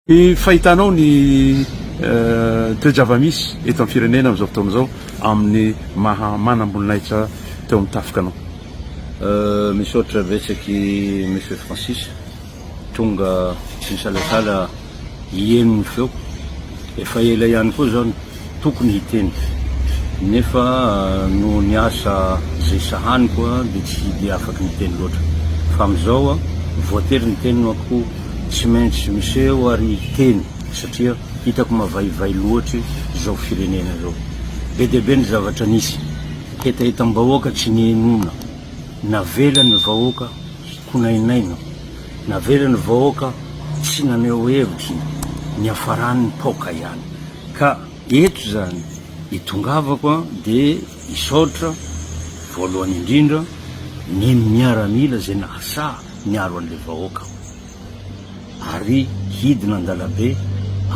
Fahitanao ny toe-java-misy eto amin'ny firenena amin'izao fotoana izao amin'ny manam-boninahitra teo amin'ny tafikanao. Misaotra betsaky Monsieur Francis, tonga tsy nisalasala hieno ny feo. Efa ela ihany koa zao tokony hiteny, nefa no niasa zay sahaniko dia tsy dia afaky miteny loatra. Fa amin'izao voatery ny teniko tsy maintsy miseho ary teny satria hitako mavaivay loatry zao firenena zao. Be dia be ny zavatra nisy, hetaheta-bahoaka tsy nihenona, navela ny vahoaka konainaina, navela ny vahoaka tsy naneho hevitry, niafarany paoka ihany. Ka eto zany itongavako dia isaotra voalohany indrindra ny miaramila zay nahasa miaro an'le vahoaka ary hidina andalabe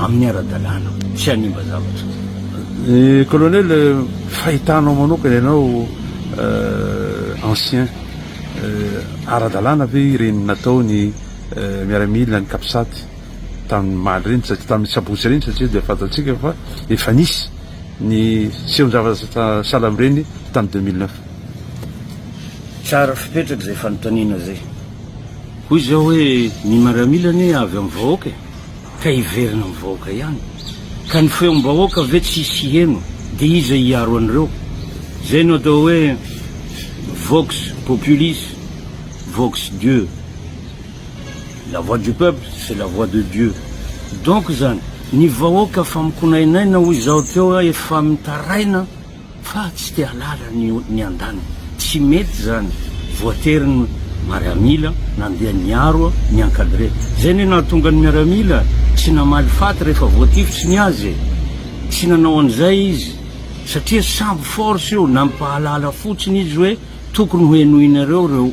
amin'ny ara-dalàna, tsy hanimba zavatra. Colonel, fahitanao manokana ianao ancien ara-dalàna ve ireny nataony miaramila ny Kapsaty tamin'ny Maly reny, tamin'ny Sabotsy reny, satria dia fantatsika fa efa nisy ny sehon-javatra salam reny tamin'ny 2009. Tsara fipetraky zay fanontaniana zay. Hoy zao hoe ny miaramila ne avy amin'ny vahoaka ka hiverina amin'ny vahoaka ihany, ka ny feo vahoaka ve tsisy heno dia iza hiaro an'ireo. Zay no atao hoe vox populis, vox Dieu. La voix du peuple, c'est la voix de Dieu. Donc zany ny vahoaka fa mikonainaina hoy zao teo efa mitaraina fa tsy te halala ny andany. Tsy mety zany, voatery ny miaramila nandeha niaro ny encadré. Zay ny nahatonga ny miaramila tsy namaly faty rehefa voatifitsy ny azy, tsy nanao an'izay izy satria samby force io nampahalala fotsiny izy hoe tokony ho henoinareo reo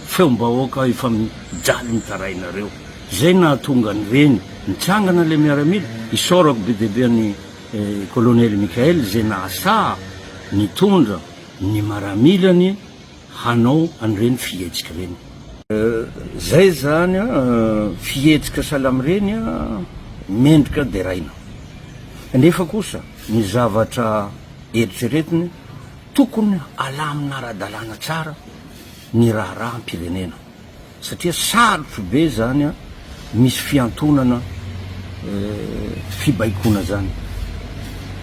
feom-bahoaka efa mijaly mitarainareo. Zay nahatonga ny reny nitsangana le miaramila. Isorako be dia be ny colonel Mikael zay nahasa nitondra ny miaramilany hanao an'ireny fihetsika reny. Zay zany fihetsika salamy reny mendrika dia raina. Nefa kosa ny zavatra eritreretiny tokony alamina ara-dalàna tsara ny raharaha am-pirenena, satria sarotro be zany misy fiantonana fibaikona zany.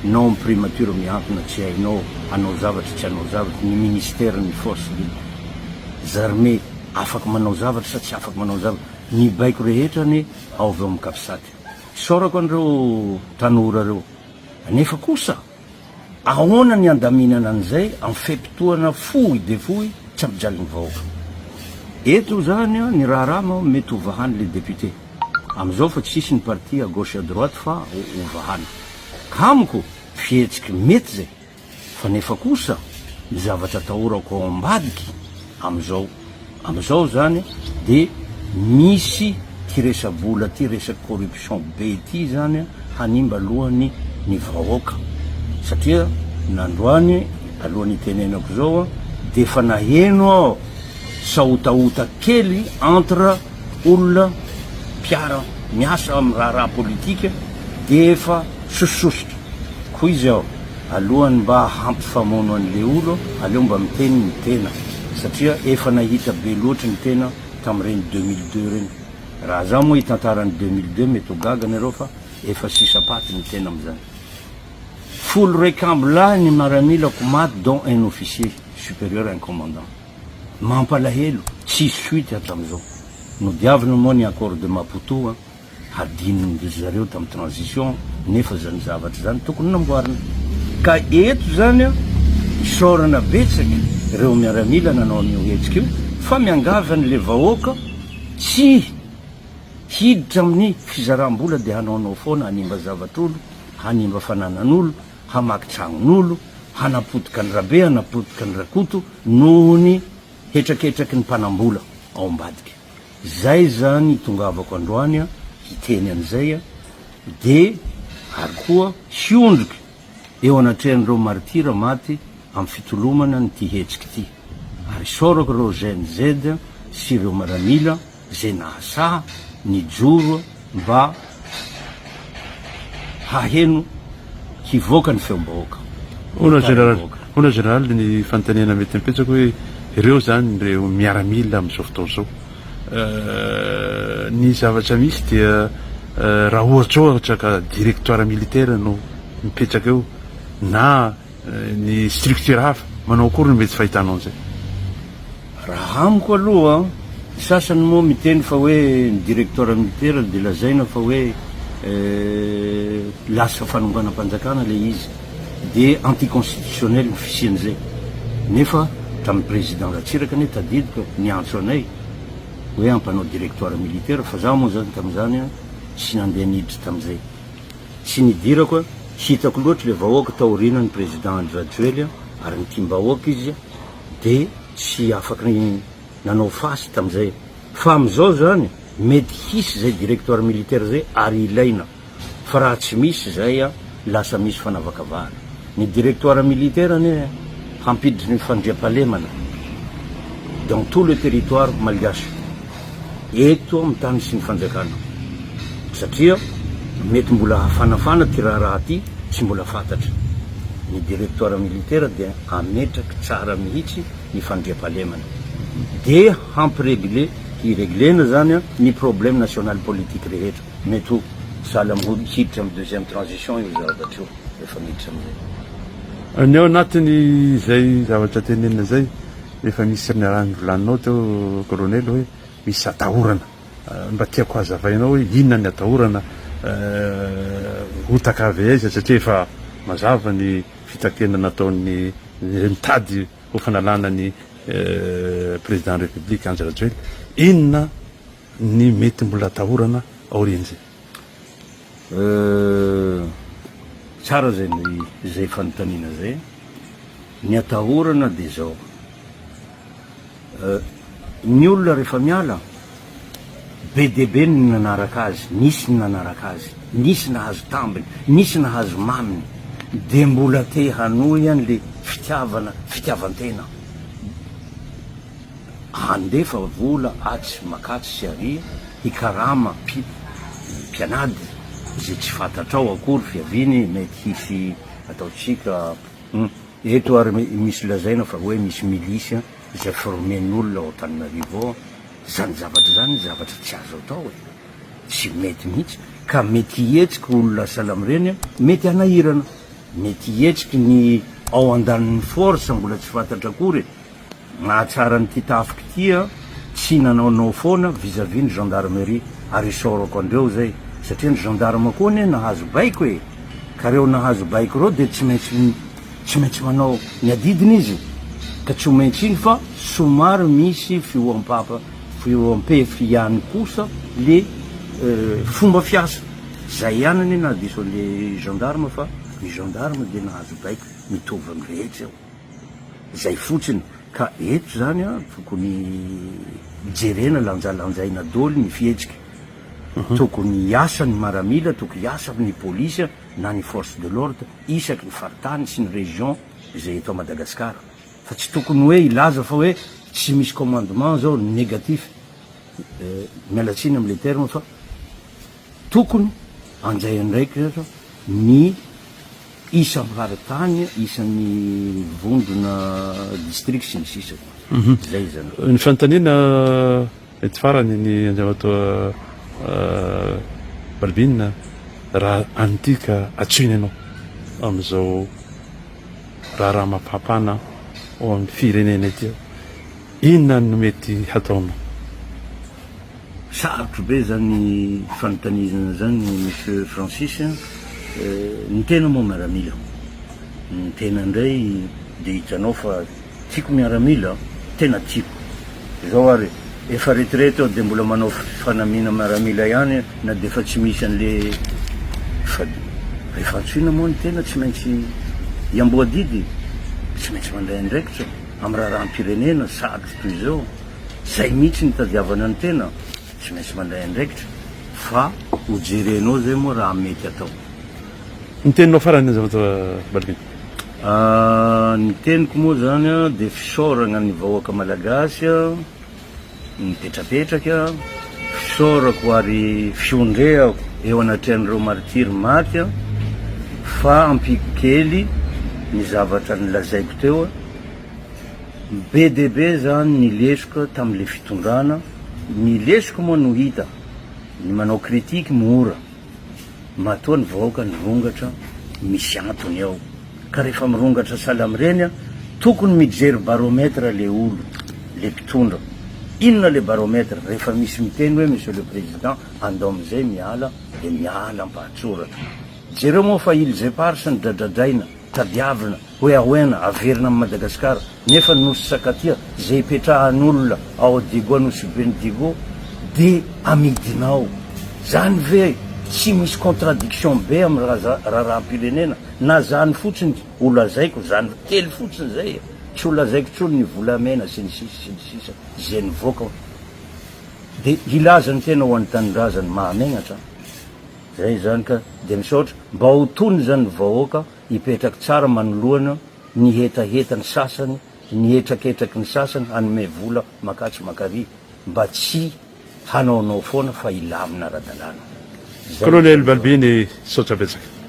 Nao amin'ny primature miantona tsy hainao, hanao zavatra tsy hanao zavatra. Ny ministère ny force des armées afaky manao zavatra sa tsy afaky manao zavatra. Ny baiko rehetra ny ao avy amin'ny Kapsaty. Sorako an'ireo tanora reo. Nefa kosa ahoana ny andaminana an'izay amin'ny fepitoana fohy de fohy tsy ampijaly ny vahoaka. Eto zany ny raharaha mety hovahany le député. Amin'izao fa tsisy ny parti à gauche à droite fa hovahana. Kamiko fihetsiky mety zay, fa nefa kosa ny zavatra atahorako ao ambadiky amin'izao zany dia misy ty resa-bola ty resaky corruption be ty zany hanimba alohan'ny ny vahoaka. Satria nandroany alohan'ny tenenako zao dia efa naheno sahotaota kely entre olona mpiara miasa amin'ny raharaha politika dia efa sososositra. Koa izy ao alohany mba hampifamono an'le olo, aleo mba miteny ny tena, satria efa nahita be loatra ny tena tamin'ireny 2002 reny. Raha za moa hitantarany 2002 mety ho gaga nareo fa efa sisapaty ny tena amin'izany. Folo raiky amby lahy ny miaramilako maty dont un officier supérieur un commandant. Mampalahelo, tsisy suite hatramin'izao. Nodiavina moa ny accord de Maputo hadininy zareo tamin'ny transition, nefa zany zavatra zany tokony namboarina. Ka eto zany isorana betsaky ireo miaramila nanao an'io hetsika io fa miangavy an'le vahoaka tsy hiditra amin'ny fizaram-bola dia hanaonao foana hanimba zavatr'olo, hanimba fananan'olo, hamaky tragnon'olo, hanapotika ny rabe, hanapotika ny rakoto noho ny hetraketraky ny mpanambola ao ambadiky. Zay zany itongavako androany hiteny an'izay dia ary koa hiondriky eo anatrehan'ireo martira maty amin'ny fitolomana ny ty hetsiky ty. Ary sorako ireo GNZ sy ireo miaramila zay nahasa ny joro mba haheno hivoaka ny feom-bahoaka. Ona general ny fanontaniana mety mipetraka hoe ireo zany ireo miaramila amin'izao fotoana zao. Ny zavatra misy dia raha ohatra ka directoire militaire no mipetraka eo na ny structure hafa manao akory no mety fahitanao an'izay. Raha amiko aloha sasany moa miteny fa hoe ny directeur militaire dia lazaina fa hoe lasa fanonganam-panjakana le izy dia anticonstitutionnel ny fisian'izay. Nefa tamin'ny président Ratsiraka ane tadidiko niantso anay hoe ampanao directoire militaire fa zaho moa zany tamin'izany tsy nandeha niditra tamin'izay. Tsy nidirako hitako loatra le vahoaka taorina ny président Andry ary nitim-bahoaka izy dia tsy afaky nanao fasy tamin'izay. Fa amin'izao zany mety hisy zay directoire militaire zay ary ilaina. Fa raha tsy misy zay lasa misy fanavakavahana. Ny directoire militaire ane hampiditry ny fandriam-pahalemana dans tout le territoire malgache eto amin'ny tany sy ny fanjakana. Satria mety mbola hafanafana ty raha ty tsy mbola fantatra. Ny directoire militaire dia ametraky tsara mihitsy ny fandriam-pahalemana dia hampiregle ireglena zany ny problème national politique rehetra. Mety ho sahala hiditra amin'ny deuxième transition io zavatra io efa miditra amin'izay. Ny ao anatiny zay zavatra tenenina zay efa misy ny raha volaninao teo colonel hoe misy atahorana. Mba tiako hazavainao hoe inona ny atahorana hotaka avy aiza satria efa mazava ny fitakena nataon'ny mitady ho fanalana ny président de république Andry Rajoelina. Inona ny mety mbola atahorana aorian'izay? Tsara zay fanontaniana zay. Ny atahorana dia zao ny olona rehefa miala be dia be ny nanaraka azy, nisy ny nanaraka azy, nisy nahazo tambiny, nisy nahazo maminy dia mbola te hanohy an'le fitiavan-tena handefa vola atsy makatsy sy aria hikarama mpianady zay tsy fantatrao akory fiaviny mety hisy ataotsika eto ary misy lazaina fa hoe misy milisy zay formen'olona ao Antananarivo. Zany zavatra tsy azo atao tsy mety mihitsy ka mety hihetsiky olona salamreny mety hanahirana, mety hihetsiky ny ao andaniny force mbola tsy fantatra akory mahatsara nyty tafiky tia tsy nanaonao foana vis-à-vis ny gendarmerie ary isorako andreo zay satria ny gendarme koa ne nahazo baiko ka reo nahazo baiko reo dia tsy maintsy manao ny adidiny izy ka tsy maintsy iny fa somary misy fioampefy ihany kosa le fomba fiasa zay ihany ane na diso le gendarme fa ny gendarme dia nahazo baiko mitovy amin'ny rehetra eo zay fotsiny. Ka eto zany tokony jerena lanjalanjaina dôly ny fihetsiky. Tokony hiasa ny maramila, tokony hiasa ny polisy na ny force de l'ordre isaky ny faritany sy ny région zay eto Madagasikara. Fa tsy tokony hoe ilaza fa hoe tsy misy commandement zao négatif mialatsiny amin'le terme fa tokony anjay andraiky ny isa faritany, isan'ny vondrona district sy ny sisa. Zay zany. Ny fanontaniana mety farany ny anjamatoa Balbine raha antika atsoina ianao amin'izao raha mampahapana ao amin'ny firenena ety ao, inona no mety hataonao? Sarotro be zany fanontaniana zany monsieur Francis. Ny tena moa miaramila, ny tena indray dia hitanao fa tiako miaramila, tena tiako zao ary efa retraite dia mbola manao fanamina miaramila ihany na dia efa tsy misy an'le fa rehefa antsoina moa ny tena tsy maintsy iamboadidy, tsy maintsy mandray andraikitra amin'ny raharam-pirenena sarotro toy izao zay mihitsy ny tadiavana ny tena tsy maintsy mandray andraikitra fa ho jerenao zay moa raha mety atao. Ny teninao farany zavatra Balbine? Ny teniko moa zany dia fisaorana ny vahoaka malagasy mipetrapetraka, fisaorako ary fiondreako eo anatrehan'ireo martiry maty fa ampikely ny zavatra nilazaiko teo be debe zany ny lesiko tamin'le fitondrana. Ny lesiko moa no hita ny manao kritiky mora, matoa ny vahoaka ny rongatra misy antony ao, ka rehefa mirongatra salamreny tokony mijery barometra le olo, le mpitondra. Inona le barometra? Rehefa misy miteny hoe monsieur le président andao amizay miala, de miala mpahatsoratra. Jereo moa fa il zepar sy ny dradradraina tadiavina hoe ahoena averina amin'ny Madagasikara, nefa nosy sakatia zay ipetrahan'olona ao Digo nosy Bendigo de amidinao. Zany ve tsy misy contradiction be amin'ny raharam-pirenena? Na zany fotsiny ho lazaiko, zany kely fotsiny zay, tsy ho lazaiko tsony ny volamena sy ny sisa zay nivoaka de ilazany tena ho an'ny tanindrazany mahamenatra. Zay zany ka de misaotra mba ho tony zany vahoaka ipetraky tsara manoloana ny hetaheta ny sasany, ny etraketraky ny sasany hanome vola makatsy makary, mba tsy hanaonao foana fa ilamina ara-dalàna. Colonel Balbiny, sotra betsaka.